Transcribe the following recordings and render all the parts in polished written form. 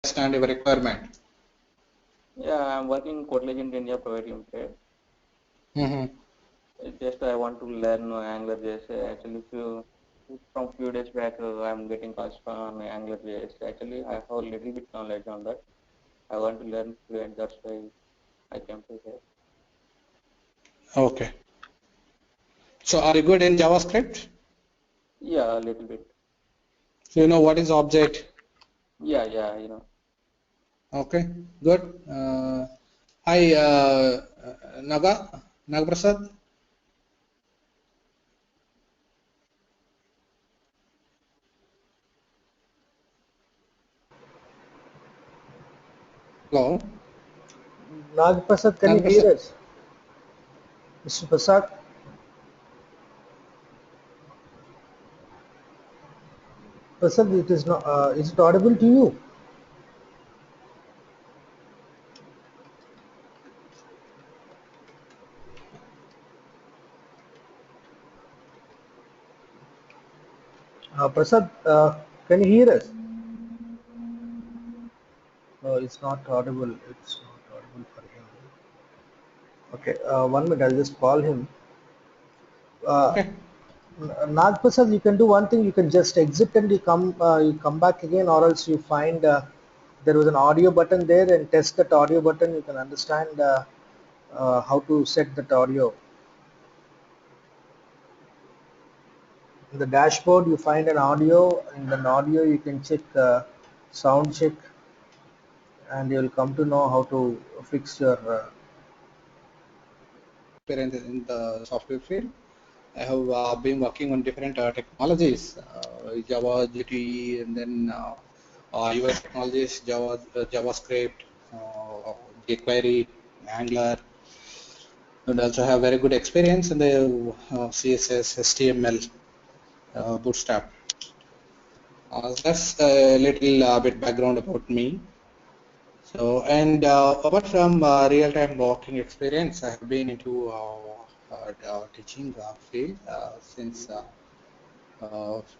understand your requirement. Yeah, I'm working in Kotlin India Private Limited. Just I want to learn AngularJS. Actually, from few days back, I'm getting calls on AngularJS. Actually, I have a little bit knowledge on that. I want to learn fluent. That's why I came to here. Okay. So are you good in JavaScript? Yeah, a little bit. So you know what is object? Yeah, you know. Okay, good. Hi, Nagaprasad. Hello. Nagprasad, can you Nagaprasad. hear us? Mr. Prasad? Prasad, it is not. Is it audible to you? Prasad, can you hear us? No, it's not audible. It's not audible for him. Okay, 1 minute. I'll just call him. Okay. Nagprasad, you can do one thing. You can just exit and you come back again, or else you find there was an audio button there and test that audio button. You can understand how to set that audio. In the dashboard, you find an audio. In an audio, you can check sound check, and you'll come to know how to fix your. Experience in the software field. I have been working on different technologies, Java, GTE, and then UI technologies, JavaScript, jQuery, Angular, and also have very good experience in the CSS, HTML, Bootstrap. That's a little bit background about me. So, and apart from real-time working experience, I have been into teaching field since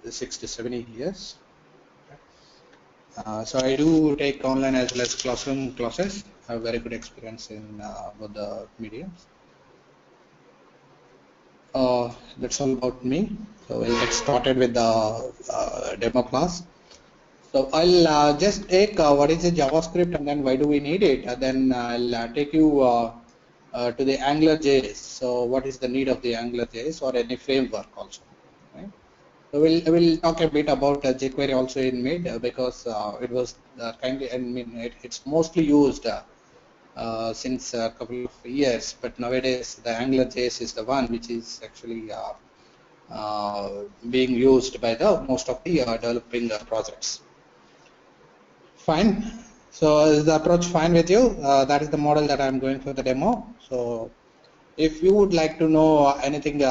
6 to 7 years. So I do take online as well as classroom classes. I have very good experience in both the mediums. That's all about me. So we'll get started with the demo class. So I'll just take what is the JavaScript and then why do we need it, and then I'll take you to the AngularJS. So what is the need of the AngularJS or any framework also, right? So we'll talk a bit about jQuery also in mid because it was kindly, I mean, it's mostly used since a couple of years, but nowadays the AngularJS is the one which is actually being used by the most of the developing projects. Fine. So is the approach fine with you? That is the model that I'm going for the demo. So if you would like to know anything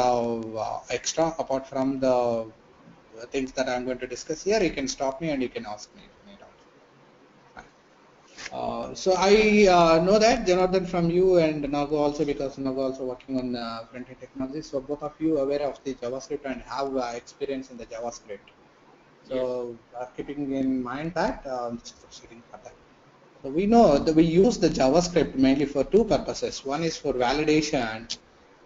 extra apart from the things that I'm going to discuss here, you can stop me and you can ask me if you need also. So I know that Jonathan from you and Nago also, because Nago also working on front-end technology. So both of you aware of the JavaScript and have experience in the JavaScript. So keeping in mind that, just proceeding further. So we know that we use the JavaScript mainly for two purposes. One is for validation,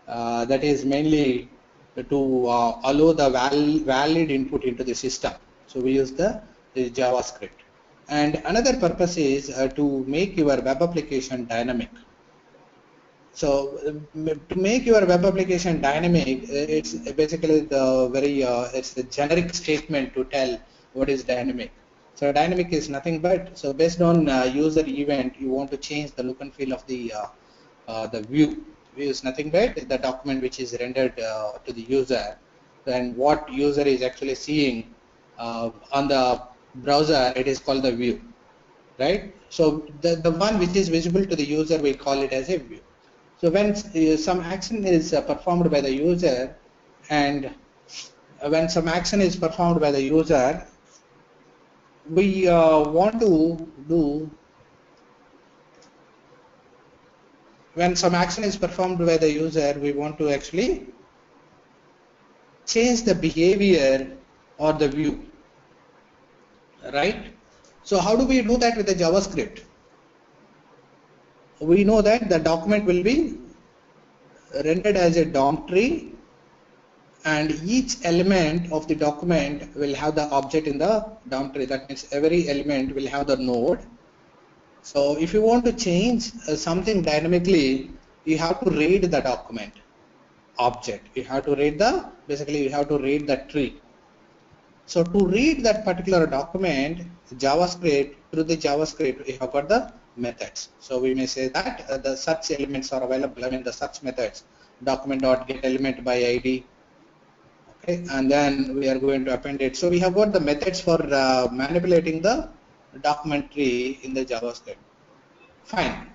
that is mainly to allow the valid input into the system. So we use the JavaScript. And another purpose is to make your web application dynamic. So to make your web application dynamic, it's basically it's the generic statement to tell what is dynamic. So dynamic is nothing but, so based on user event, you want to change the look and feel of the view. View is nothing but the document which is rendered to the user, and what user is actually seeing on the browser, it is called the view, right? So the one which is visible to the user, we call it as a view. So when some action is performed by the user, and when some action is performed by the user, we want to do, when some action is performed by the user, we want to actually change the behavior or the view, right? So how do we do that with the JavaScript? We know that the document will be rendered as a DOM tree, and each element of the document will have the object in the DOM tree. That means every element will have the node. So if you want to change something dynamically, you have to read the document object. You have to read the, basically you have to read the tree. So to read that particular document, JavaScript, through the JavaScript, we have got the methods. So we may say that the search elements are available. I mean the search methods, document.getElement by ID. Okay, and then we are going to append it. So we have got the methods for manipulating the document tree in the JavaScript. Fine.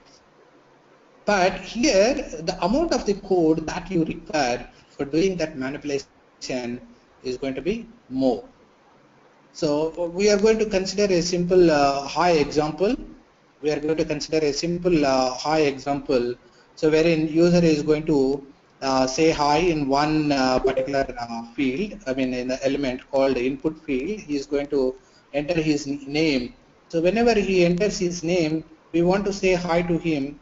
But here, the amount of the code that you require for doing that manipulation is going to be more. So we are going to consider a simple high example. We are going to consider a simple high example. So wherein user is going to say hi in one particular field, I mean in the element called input field, he is going to enter his name. So whenever he enters his name, we want to say hi to him,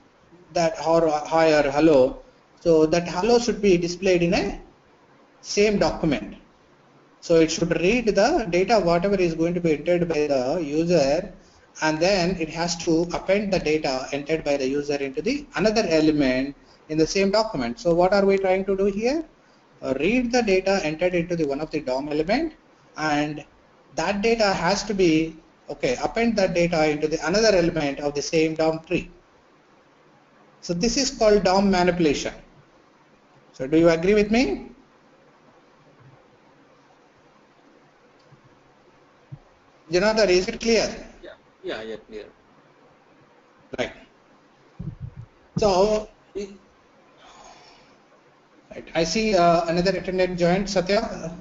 that or hi or hello. So that hello should be displayed in a same document. So it should read the data whatever is going to be entered by the user, and then it has to append the data entered by the user into the another element in the same document. So what are we trying to do here? Read the data entered into the one of the DOM element, and that data has to be, okay, append that data into the another element of the same DOM tree. So this is called DOM manipulation. So do you agree with me? Jonathan, is it clear? Yeah, clear. Right. So, right. I see another attendant joined, Satya.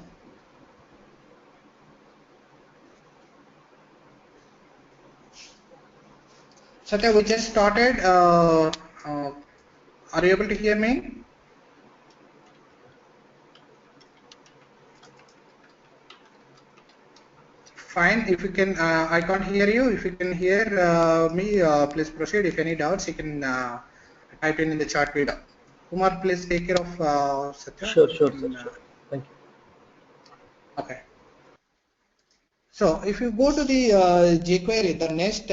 Satya, we just started. Are you able to hear me? Fine. If you can, I can't hear you. If you can hear me, please proceed. If any doubts, you can type in the chat window. Kumar, please take care of Satya. Sure, sure, sir, sure. Thank you. Okay. So if you go to the jQuery, the next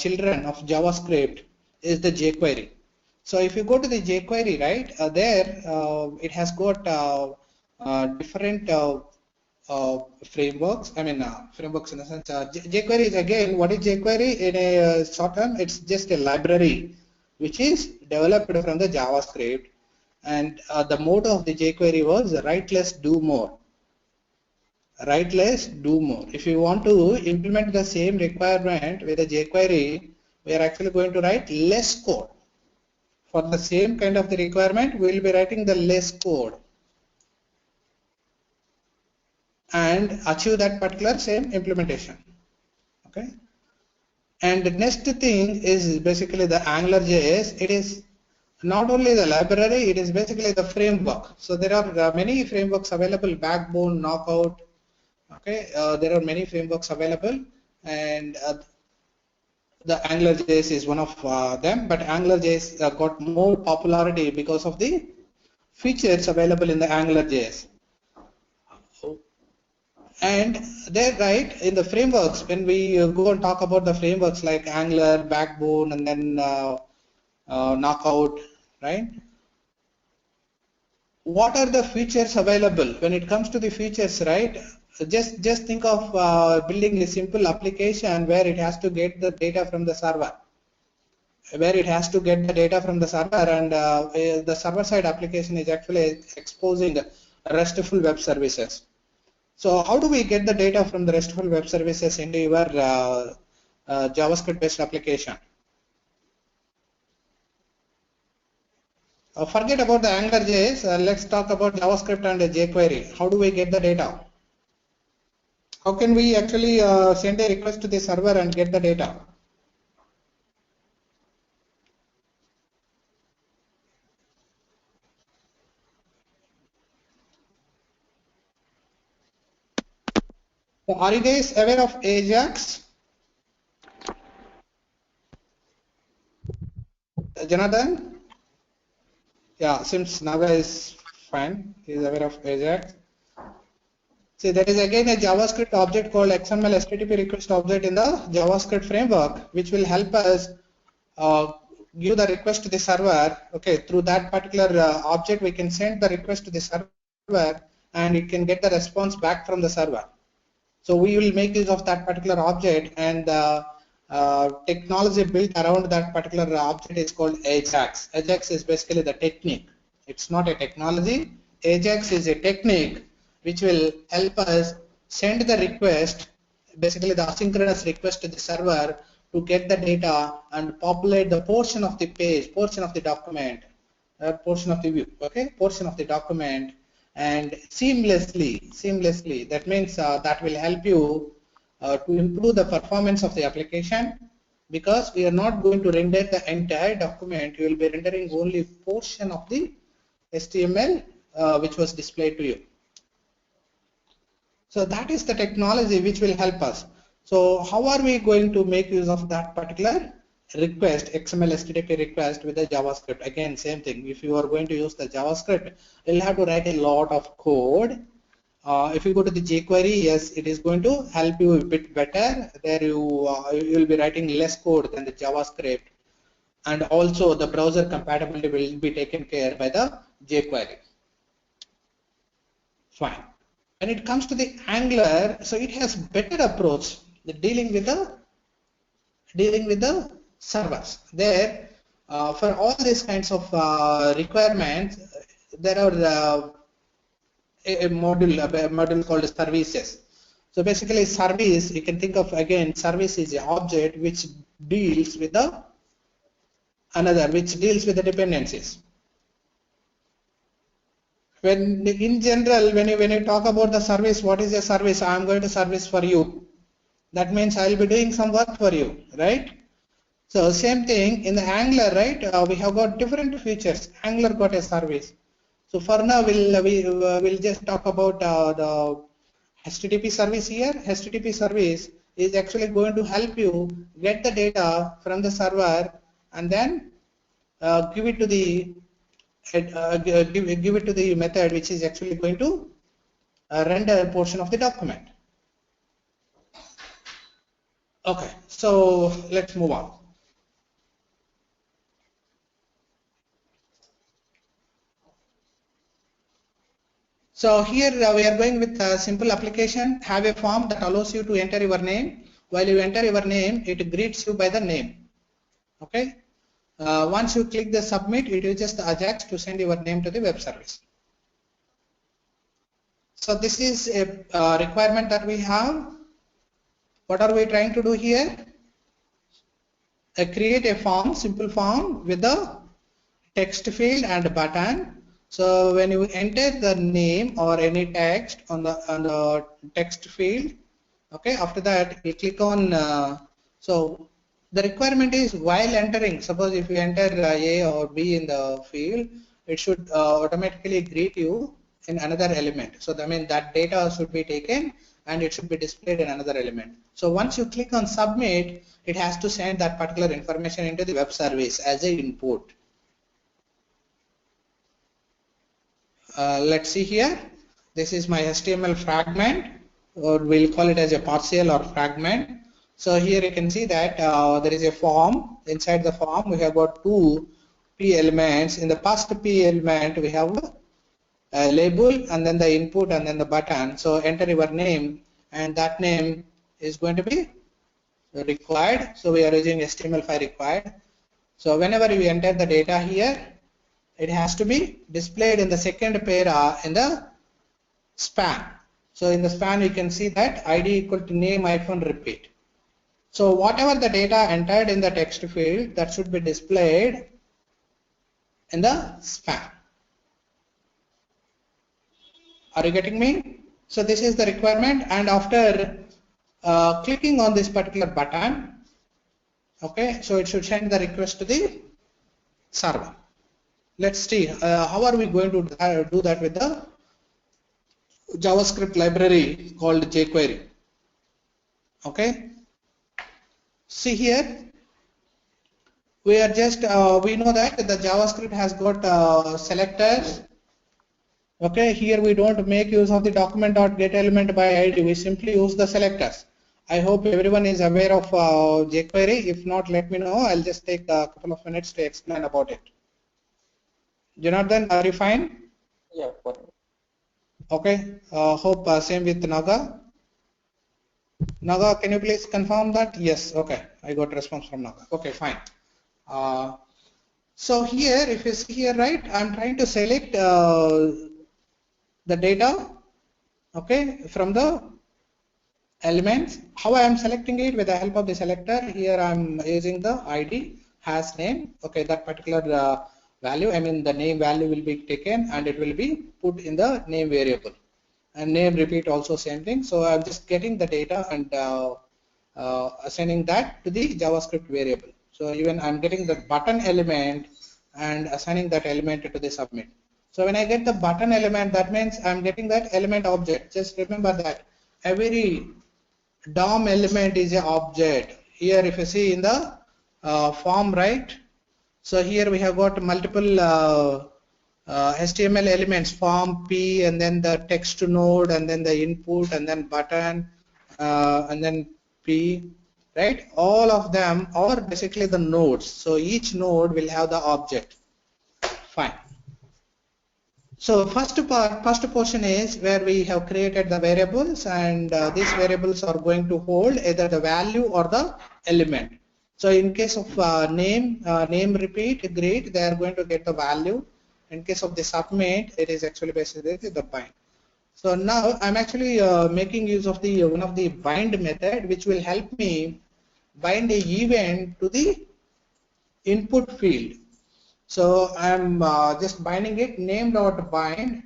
children of JavaScript is the jQuery. So if you go to the jQuery, right, there it has got different frameworks. I mean frameworks in the sense jQuery is, again, what is jQuery in a short term? It's just a library which is developed from the JavaScript, and the motto of the jQuery was write less, do more. Write less, do more. If you want to implement the same requirement with a jQuery, we are actually going to write less code. For the same kind of the requirement, we will be writing the less code and achieve that particular same implementation. Okay. And the next thing is basically the AngularJS. It is not only the library, it is basically the framework. So there are many frameworks available: Backbone, Knockout. Okay, there are many frameworks available, and the AngularJS is one of them. But AngularJS got more popularity because of the features available in the AngularJS. And they're right in the frameworks. When we go and talk about the frameworks like Angular, Backbone, and then Knockout, right? What are the features available? When it comes to the features, right? Just think of building a simple application where it has to get the data from the server, and the server-side application is actually exposing RESTful web services. So how do we get the data from the RESTful web services into your JavaScript-based application? Forget about the AngularJS. Let's talk about JavaScript and jQuery. How do we get the data? How can we actually send a request to the server and get the data? So are you guys aware of Ajax? Jonathan? Yeah, seems Naga is fine. He is aware of Ajax. See, there is again a JavaScript object called XML HTTP request object in the JavaScript framework, which will help us give the request to the server. Okay, through that particular object, we can send the request to the server, and it can get the response back from the server. So we will make use of that particular object, and technology built around that particular object is called Ajax. Ajax is basically the technique. It's not a technology. Ajax is a technique which will help us send the request, basically the asynchronous request to the server to get the data and populate the portion of the page, portion of the document, portion of the view, okay, portion of the document, and seamlessly. That means that will help you to improve the performance of the application, because we are not going to render the entire document. You will be rendering only portion of the HTML which was displayed to you. So that is the technology which will help us. So how are we going to make use of that particular request, XML HTTP request with the JavaScript? Again, same thing. If you are going to use the JavaScript, you'll have to write a lot of code. If you go to the jQuery, yes, it is going to help you a bit better. There you will be writing less code than the JavaScript, and also the browser compatibility will be taken care by the jQuery. Fine. When it comes to the Angular, so it has better approach dealing with the servers. There, for all these kinds of requirements, there are a module called services. So basically, service, you can think of, again, service is an object which deals with the dependencies. When in general, when you talk about the service, what is a service? I am going to service for you. That means I will be doing some work for you, right? So same thing in the Angular, right? We have got different features. Angular got a service. So for now, we'll just talk about the HTTP service here. HTTP service is actually going to help you get the data from the server and then give it to the give it to the method which is actually going to render a portion of the document. Okay, so let's move on. So here we are going with a simple application. Have a form that allows you to enter your name. While you enter your name, it greets you by the name. Okay. Once you click the submit, it uses the Ajax to send your name to the web service. So this is a requirement that we have. What are we trying to do here? Create a form, simple form with the text field and button. So when you enter the name or any text on the text field, okay, after that you click on, so the requirement is while entering, suppose if you enter A or B in the field, it should automatically greet you in another element. So that means that data should be taken and it should be displayed in another element. So once you click on submit, it has to send that particular information into the web service as an input. Let's see here. This is my HTML fragment, or we'll call it as a partial or fragment. So here you can see that there is a form. Inside the form, we have got two P elements. In the first P element, we have a label and then the input and then the button. So enter your name, and that name is going to be required. So we are using HTML5 required. So whenever you enter the data here, it has to be displayed in the second para in the span. So in the span, you can see that ID equal to name - repeat. So whatever the data entered in the text field, that should be displayed in the span. Are you getting me? So this is the requirement, and after clicking on this particular button, okay, so it should send the request to the server. Let's see how are we going to do that with the JavaScript library called jQuery. Okay, see here, we are just we know that the JavaScript has got selectors. Okay, here we don't make use of the document.getElement by ID. We simply use the selectors. I hope everyone is aware of jQuery. If not, let me know. I'll just take a couple of minutes to explain about it. Jonathan, are you fine? Yeah, fine. Okay. Hope same with Naga. Naga, can you please confirm that? Yes. Okay. I got response from Naga. Okay, fine. So here, if you see here, right, I'm trying to select the data, okay, from the elements. How I am selecting it with the help of the selector? Here I'm using the ID has name. Okay, that particular value, I mean the name value will be taken and it will be put in the name variable. And name repeat also same thing. So I'm just getting the data and assigning that to the JavaScript variable. So even I'm getting the button element and assigning that element to the submit. So when I get the button element, that means I'm getting that element object. Just remember that every DOM element is an object. Here if you see in the form, right? So here we have got multiple HTML elements, form P, and then the text node, and then the input, and then button, and then P, right? All of them are basically the nodes. So each node will have the object. Fine. So first portion is where we have created the variables, and these variables are going to hold either the value or the element. So in case of name repeat greet, they are going to get the value. In case of the submit, it is actually basically the bind. So now I'm actually making use of the one of the bind method, which will help me bind a event to the input field. So I'm just binding it name.bind.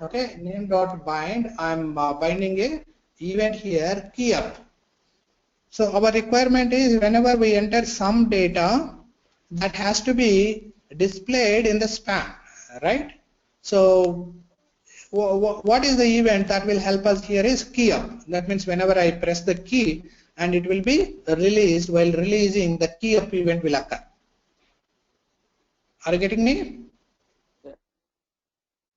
Okay, name.bind. I'm binding a event here key up. So our requirement is whenever we enter some data, that has to be displayed in the span, right? So what is the event that will help us here is key up. That means whenever I press the key and it will be released, while releasing the key up event will occur. Are you getting me? Yeah.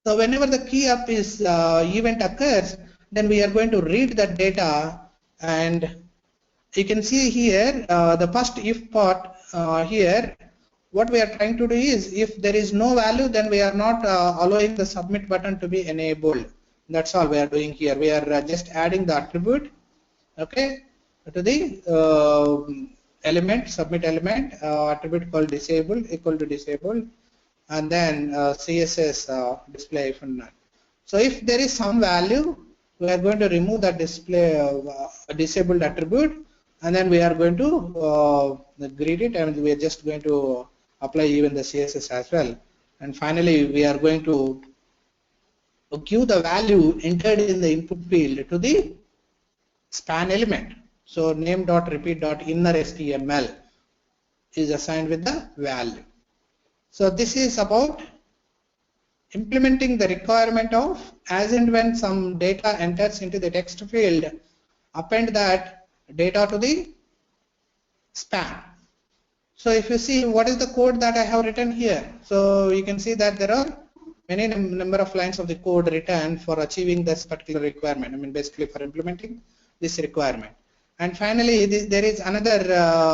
So whenever the key up is event occurs, then we are going to read that data, and you can see here the first if part here. What we are trying to do is if there is no value, then we are not allowing the submit button to be enabled. That's all we are doing here. We are just adding the attribute, okay, to the element, submit element, attribute called disabled equal to disabled, and then CSS display if none. So if there is some value, we are going to remove that display disabled attribute, and then we are going to greet it, and we are just going to apply even the CSS as well. And finally, we are going to give the value entered in the input field to the span element. So name.repeat.inner HTML is assigned with the value. So this is about implementing the requirement of as and when some data enters into the text field, append that data to the span. So if you see what is the code that I have written here, so you can see that there are many number of lines of the code written for achieving this particular requirement. I mean basically for implementing this requirement. And finally there is another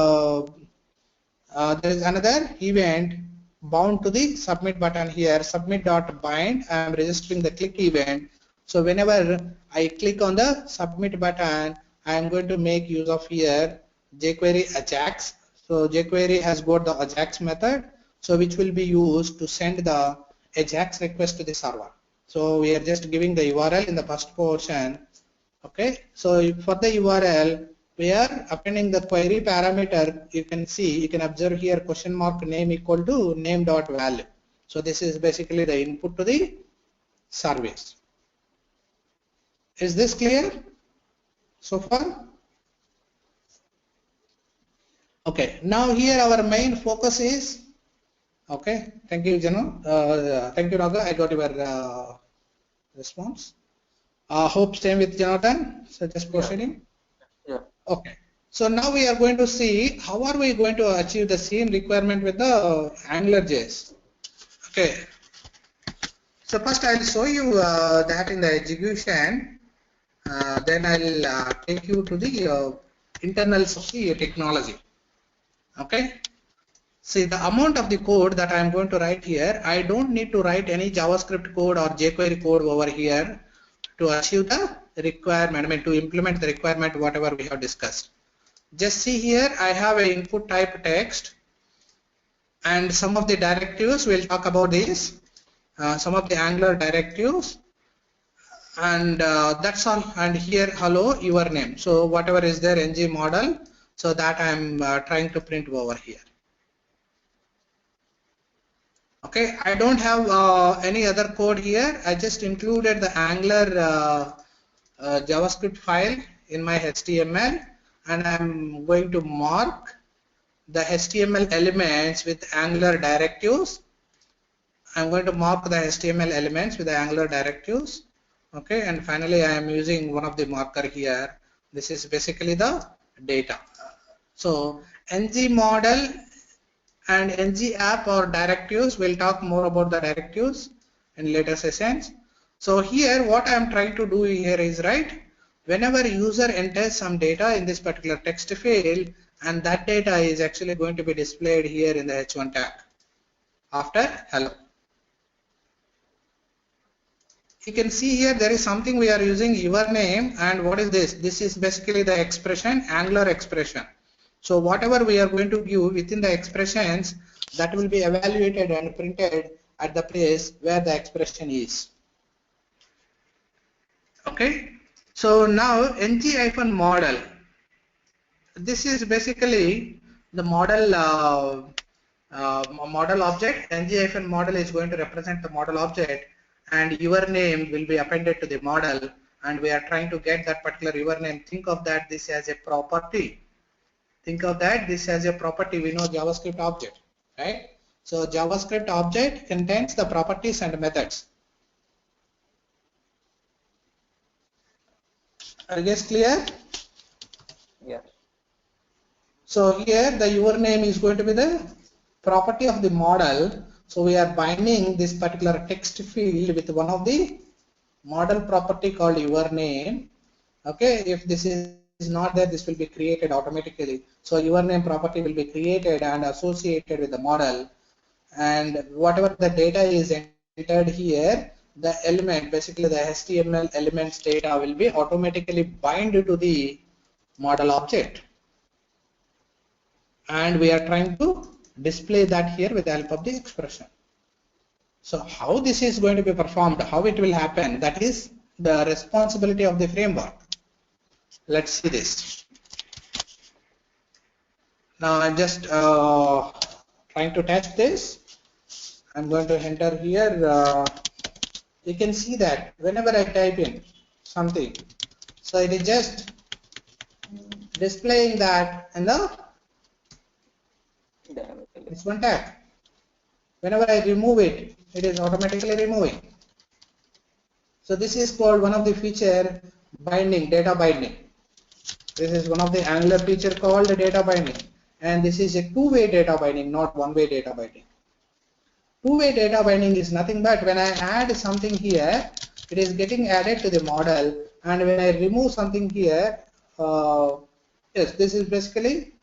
event bound to the submit button here, submit.bind. I am registering the click event. So whenever I click on the submit button, I am going to make use of here jQuery Ajax. So jQuery has got the Ajax method, so which will be used to send the Ajax request to the server. So we are just giving the URL in the first portion. Okay, so for the URL, we are appending the query parameter. You can see, you can observe here question mark name equal to name dot value. So this is basically the input to the service. Is this clear so far? Okay, now here our main focus is, okay, thank you Jano, thank you Naga, I got your response. Hope same with Jonathan, so just proceeding. Yeah. Okay, So now we are going to see how are we going to achieve the same requirement with the AngularJS. Okay. So first I'll show you that in the execution. Then I'll take you to the internals of the technology. Okay. See the amount of the code that I am going to write here. I don't need to write any JavaScript code or jQuery code over here to achieve the requirement. I mean to implement the requirement whatever we have discussed. Just see here I have a input type text and some of the directives. We'll talk about these. Some of the Angular directives. And that's all. And here hello your name, so whatever is there ng model, so that I am trying to print over here. Okay, I don't have any other code here. I just included the Angular JavaScript file in my HTML, and I'm going to mark the HTML elements with Angular directives. I'm going to mark the HTML elements with the Angular directives. Okay, and finally I am using one of the marker here. This is basically the data. So ng model and ng app or directives, we'll talk more about the directives in later sessions. So here what I am trying to do here is, right, whenever user enters some data in this particular text field, and that data is actually going to be displayed here in the h1 tag after hello. You can see here there is something we are using your name, and what is this? This is basically the expression, Angular expression. So whatever we are going to give within the expressions, that will be evaluated and printed at the place where the expression is. Okay. So now ng-model. This is basically the model model object. ng-model is going to represent the model object, and your name will be appended to the model, and we are trying to get that particular your name. Think of that this as a property. Think of that this as a property. We know JavaScript object, right? So JavaScript object contains the properties and methods. Are you guys clear? Yeah. So here the your name is going to be the property of the model. So we are binding this particular text field with one of the model property called your name. Okay, if this is not there, this will be created automatically. So your name property will be created and associated with the model, and whatever the data is entered here, the element, basically the HTML elements data, will be automatically bind to the model object, and we are trying to display that here with the help of the expression. So how this is going to be performed, how it will happen, that is the responsibility of the framework. Let's see this. Now I'm just trying to test this. I'm going to enter here. You can see that whenever I type in something, so it is just displaying that in the this one tag. Whenever I remove it, it is automatically removing. So this is called one of the feature binding, data binding. This is one of the Angular feature called data binding, and this is a two-way data binding, not one-way data binding. Two-way data binding is nothing but when I add something here, it is getting added to the model, and when I remove something here, yes, this is basically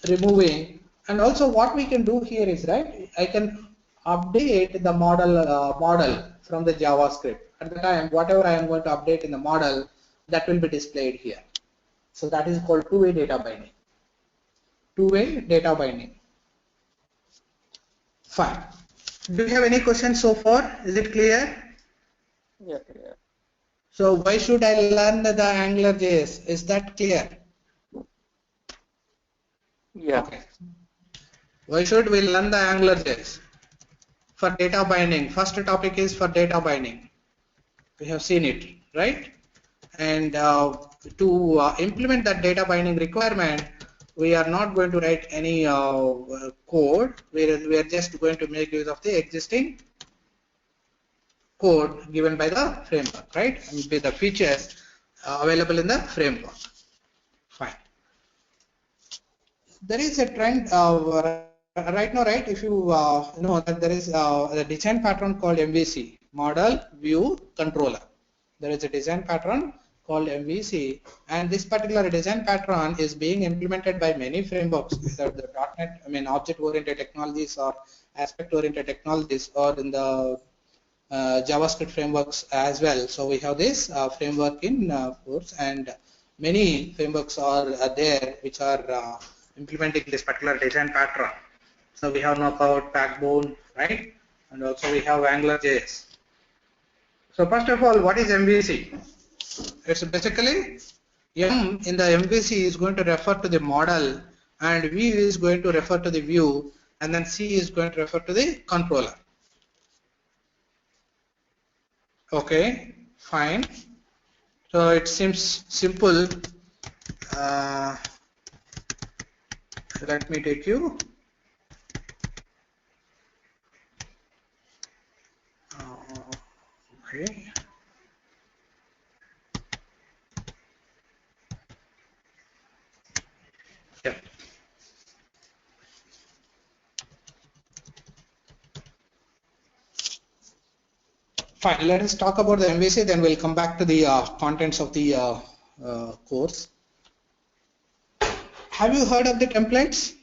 removing. And also what we can do here is, right, I can update the model from the JavaScript. At the time, whatever I am going to update in the model, that will be displayed here. So that is called two-way data binding. Two-way data binding. Fine. Do you have any questions so far? Is it clear? Yeah, yeah. So why should I learn the AngularJS? Is that clear? Yeah. Okay. Why should we learn the AngularJS? For data binding. First topic is for data binding. We have seen it, right? And to implement that data binding requirement, we are not going to write any code. We are just going to make use of the existing code given by the framework, right? And with the features available in the framework. Fine. there is a trend right now, right? If you know that there is a design pattern called MVC, model view controller. There is a design pattern called MVC, and this particular design pattern is being implemented by many frameworks, either the .NET, object-oriented technologies or aspect-oriented technologies, or in the JavaScript frameworks as well. So we have this framework in force, and many frameworks are there which are implementing this particular design pattern. So we have Knockout, Backbone, right? And also we have AngularJS. So first of all, what is MVC? It's basically M in the MVC is going to refer to the model, and V is going to refer to the view, and then C is going to refer to the controller. Okay, fine. So it seems simple. Let me take you. Okay. Yeah. Fine. Let us talk about the MVC. Then we'll come back to the contents of the course. Have you heard of the templates?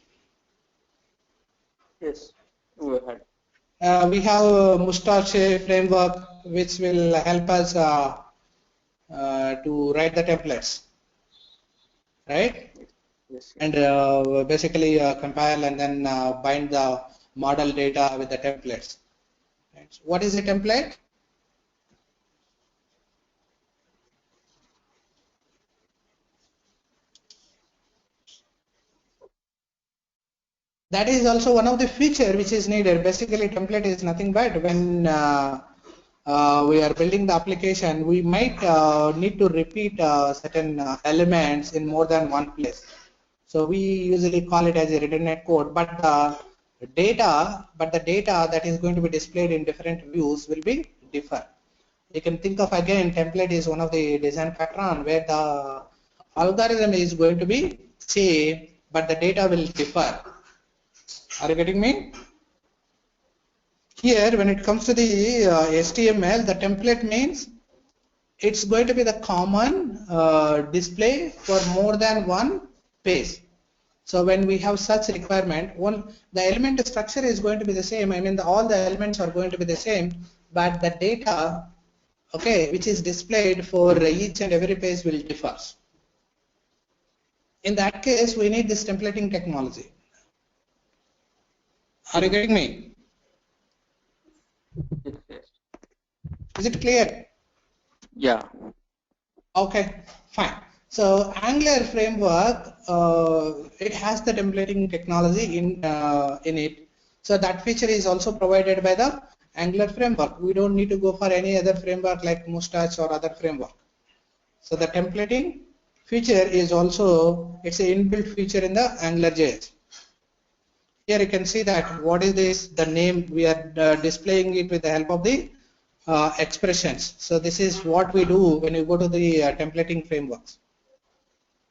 Yes, we had. We have a Mustache framework which will help us to write the templates, right? Yes. And basically compile and then bind the model data with the templates. Right. So what is a template? That is also one of the feature which is needed. Basically, template is nothing but when we are building the application, we might need to repeat certain elements in more than one place. So we usually call it as a redundant code, but the data that is going to be displayed in different views will be different. You can think of again, template is one of the design pattern where the algorithm is going to be same, but the data will differ. Are you getting me? Here, when it comes to the HTML, the template means it's going to be the common display for more than one page. So when we have such requirement, the element structure is going to be the same. I mean, all the elements are going to be the same, but the data, okay, which is displayed for each and every page will differ. In that case, we need this templating technology. Are you getting me? Yes. Is it clear? Yeah. Okay, fine. So Angular framework, it has the templating technology in it. So that feature is also provided by the Angular framework. We don't need to go for any other framework like Mustache or other framework. So the templating feature is also, it's an inbuilt feature in the AngularJS. Here you can see that what is this, the name, we are displaying it with the help of the expressions. So this is what we do when you go to the templating frameworks.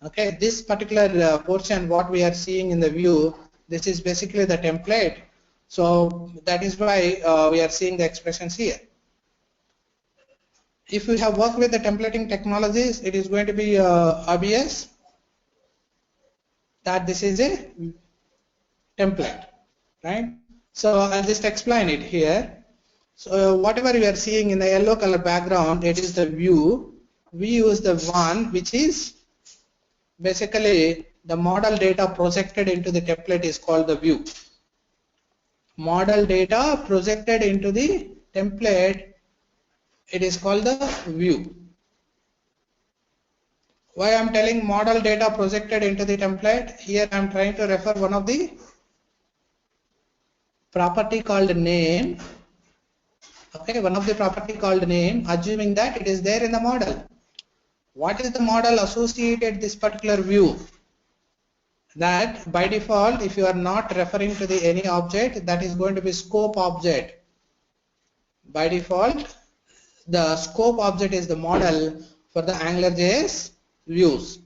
Okay, this particular portion, what we are seeing in the view, this is basically the template. So that is why we are seeing the expressions here. If you have worked with the templating technologies, it is going to be obvious that this is a template, right? So I'll just explain it here. So whatever you are seeing in the yellow color background, it is the view. View is the one which is basically the model data projected into the template is called the view. Model data projected into the template, it is called the view. Why I am telling model data projected into the template? Here I am trying to refer one of the property called name. Okay, one of the property called name, assuming that it is there in the model. What is the model associated this particular view? That by default, if you are not referring to the any object, that is going to be scope object. By default, the scope object is the model for the AngularJS views.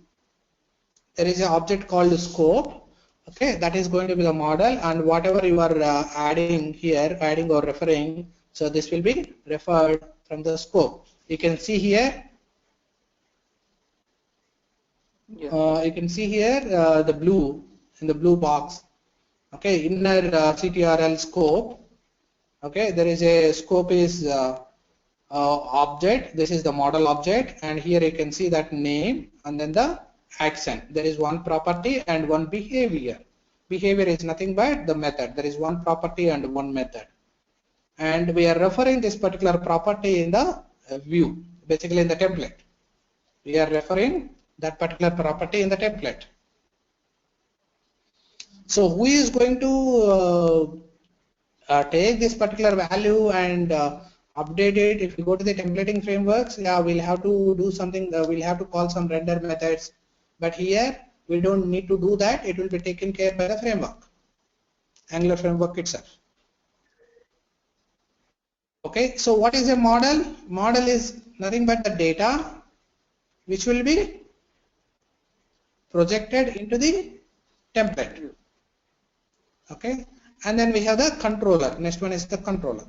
There is an object called scope. Okay, that is going to be the model, and whatever you are adding here, adding or referring, so this will be referred from the scope. You can see here. Yeah. You can see here the blue in the blue box. Okay, inner CTRL scope. Okay, there is a scope is object. This is the model object, and here you can see that name and then the accent. There is one property and one behavior. Behavior is nothing but the method. There is one property and one method, and we are referring this particular property in the view, basically in the template. We are referring that particular property in the template. So who is going to take this particular value and update it? If you go to the templating frameworks, yeah, we'll have to do something. We'll have to call some render methods, but here we don't need to do that. It will be taken care by the framework, Angular framework itself. Okay, so what is a model? Model is nothing but the data which will be projected into the template. Okay, and then we have the controller. Next one is the controller.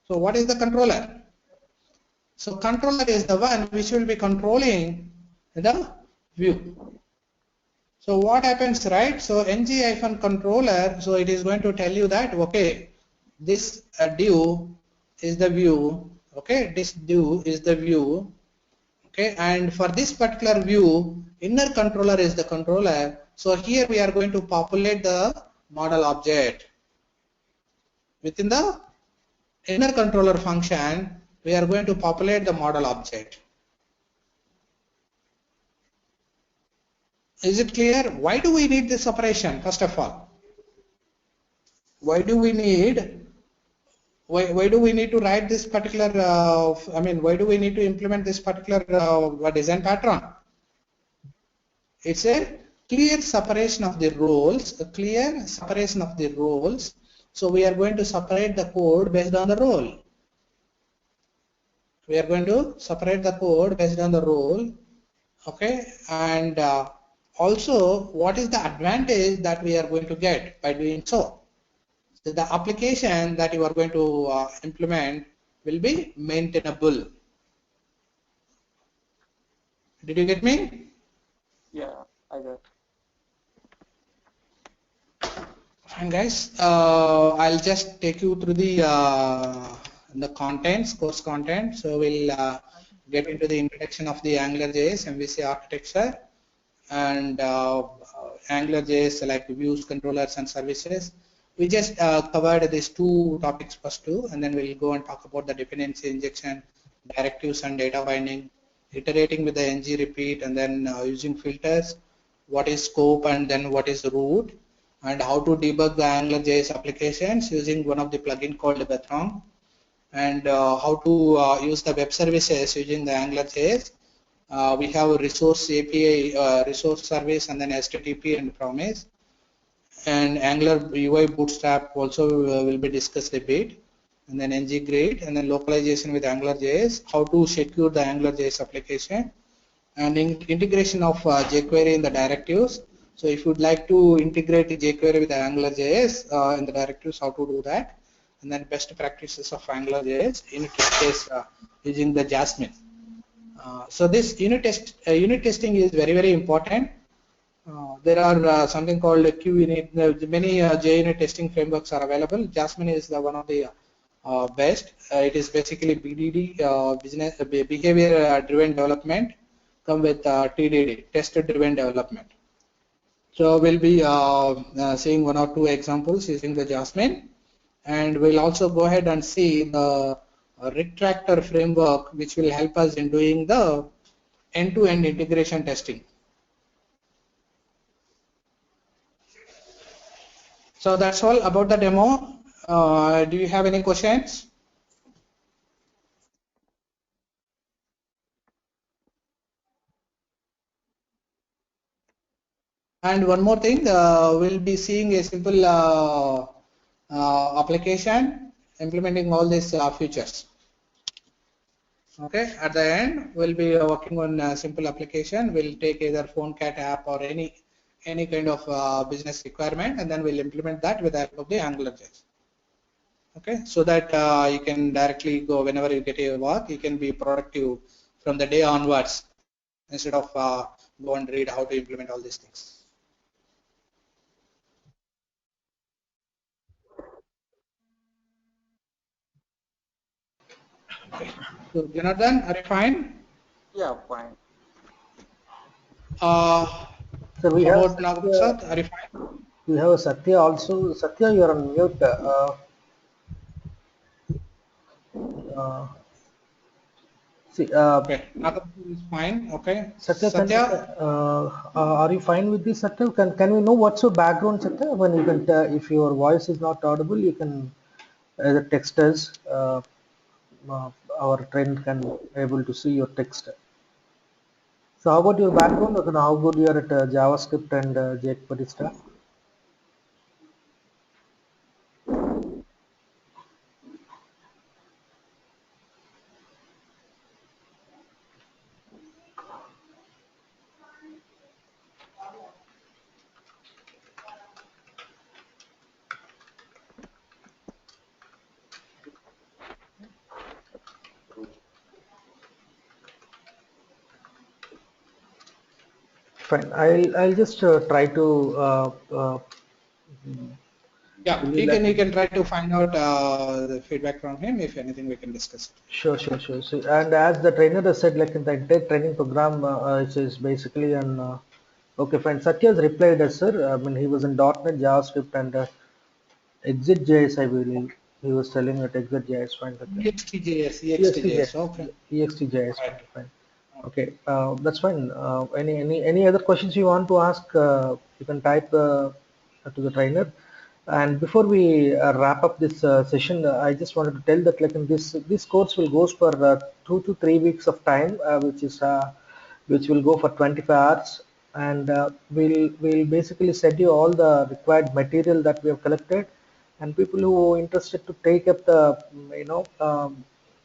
So what is the controller? So controller is the one which will be controlling the view. So what happens, right? So ng-controller, so it is going to tell you that, okay, this div is the view, okay, this div is the view, okay, and for this particular view, inner controller is the controller. So here we are going to populate the model object. Within the inner controller function, we are going to populate the model object. Is it clear? Why do we need this operation? First of all, why do we need to write this particular? Why do we need to implement this particular design pattern? It's a clear separation of the roles. A clear separation of the roles. So we are going to separate the code based on the role. We are going to separate the code based on the role. Okay, and also, what is the advantage that we are going to get by doing so? So the application that you are going to implement will be maintainable. Did you get me? Yeah, I got. Fine, guys. I'll just take you through the contents, course content. So we'll get into the introduction of the AngularJS MVC architecture and AngularJS like views, controllers, and services. We just covered these two topics first two, and then we'll go and talk about the dependency injection, directives, and data binding, iterating with the ng repeat, and then using filters, what is scope, and then what is root, and how to debug the AngularJS applications using one of the plugin called Betrong, and how to use the web services using the AngularJS. We have a resource API, resource service, and then HTTP and promise. And Angular UI Bootstrap also will be discussed a bit, and then ng grid, and then localization with AngularJS, how to secure the AngularJS application, and integration of jQuery in the directives. So if you'd like to integrate jQuery with AngularJS in the directives, how to do that, and then best practices of AngularJS unit test using the Jasmine. So this unit testing is very, very important. There are something called QUnit. Many JUnit testing frameworks are available. Jasmine is the one of the best. It is basically BDD, business behavior driven development, come with TDD, test driven development. So we'll be seeing one or two examples using the Jasmine, and we'll also go ahead and see the retractor framework, which will help us in doing the end-to-end integration testing. So that's all about the demo. Do you have any questions? And one more thing, we'll be seeing a simple application implementing all these features. Okay, at the end, we'll be working on a simple application. We'll take either PhoneCat app or any any kind of business requirement, and then we'll implement that with the help of the AngularJS. Okay, so that you can directly go whenever you get your work, you can be productive from the day onwards instead of go and read how to implement all these things. Okay. So Jonathan, are you fine? Yeah, fine. So we How have about Nagapasad? Are you fine? we have Satya also. Satya, you're on mute. Uh, see, Okay, Nagapasad is fine. Okay, Satya, Satya. are you fine with this, Satya? Can we know what's your background, Satya? When you can, if your voice is not audible, you can either text us. Uh, our trainer can able to see your text. So how about your background? Okay, how good you are at JavaScript and jQuery stuff? Fine. I'll just try to Yeah, give you he like can try to find out the feedback from him. If anything, we can discuss it. sure. So, and as the trainer has said, like in the entire training program, it is basically an okay, fine. Satya has replied us, sir. I mean, he was in .NET, JavaScript, and Exit.js, I believe. He was telling at Exit.js, fine, Satya. EXTJS. Okay. EXTJS, Right. fine. Okay, that's fine. Any other questions you want to ask? You can type to the trainer. And before we wrap up this session, I just wanted to tell that like in this course will goes for 2 to 3 weeks of time, which will go for 25 hours, and we'll basically send you all the required material that we have collected, and people who are interested to take up the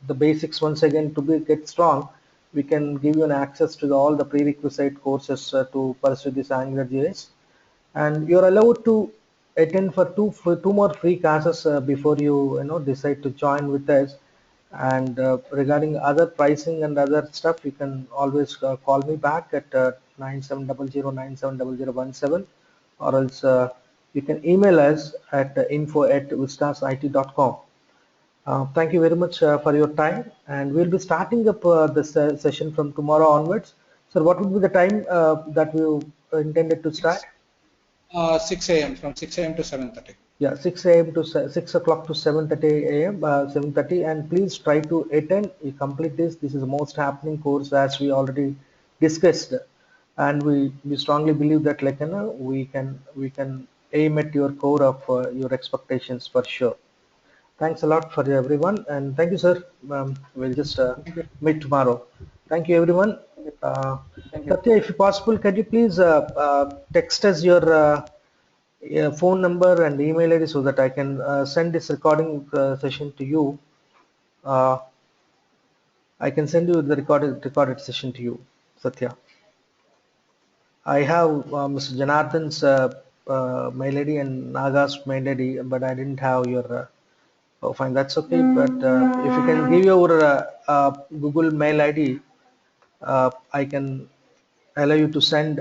the basics once again to get strong, we can give you an access to all the prerequisite courses to pursue this AngularJS, and you're allowed to attend for two more free classes before you decide to join with us. And regarding other pricing and other stuff, you can always call me back at 9700 or else you can email us at info@vistasit.com. Thank you very much for your time, and we'll be starting up this session from tomorrow onwards. So what would be the time that we intended to start? 6 a.m. from 6 a.m. to 7:30. Yeah, 6 a.m. to 6 o'clock to 7:30 a.m. 7:30, and please try to attend. You complete this. This is the most happening course as we already discussed, and we strongly believe that we can aim at your core of your expectations for sure. Thanks a lot for everyone, and thank you, sir. We'll just Thank you. meet tomorrow. Thank you, everyone. Uh, Thank you. Satya, if possible, can you please text us your phone number and email ID so that I can send this recording session to you. Uh, I can send you the recorded session to you, Satya. I have Mr. Janardhan's mail ID and Naga's mail ID, but I didn't have your. Oh, fine, that's okay. But if you can give your Google mail ID, I can allow you to send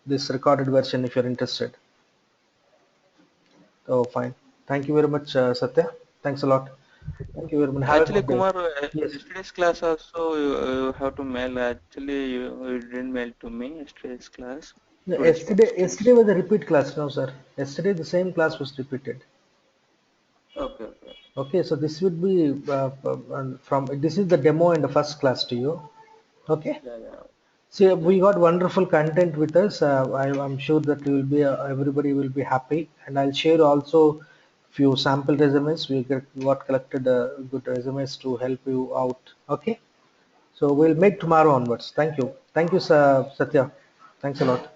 this recorded version if you're interested. Oh, fine. Thank you very much, Satya. Thanks a lot. Thank you very much. Have a Actually, good day. Kumar, Yes. yesterday's class also you have to mail. Actually, you didn't mail to me yesterday's class. No, Today's yesterday participants. was a repeat class, no, sir. Yesterday the same class was repeated. Okay, okay. Okay, so this would be from this is the demo in the first class to you. Okay. Yeah, yeah, So yeah. we got wonderful content with us. I'm sure that you will be everybody will be happy, and I'll share also few sample resumes. Got collected good resumes to help you out. Okay. So we'll make tomorrow onwards. Thank you. Thank you, sir, Satya. Thanks a lot.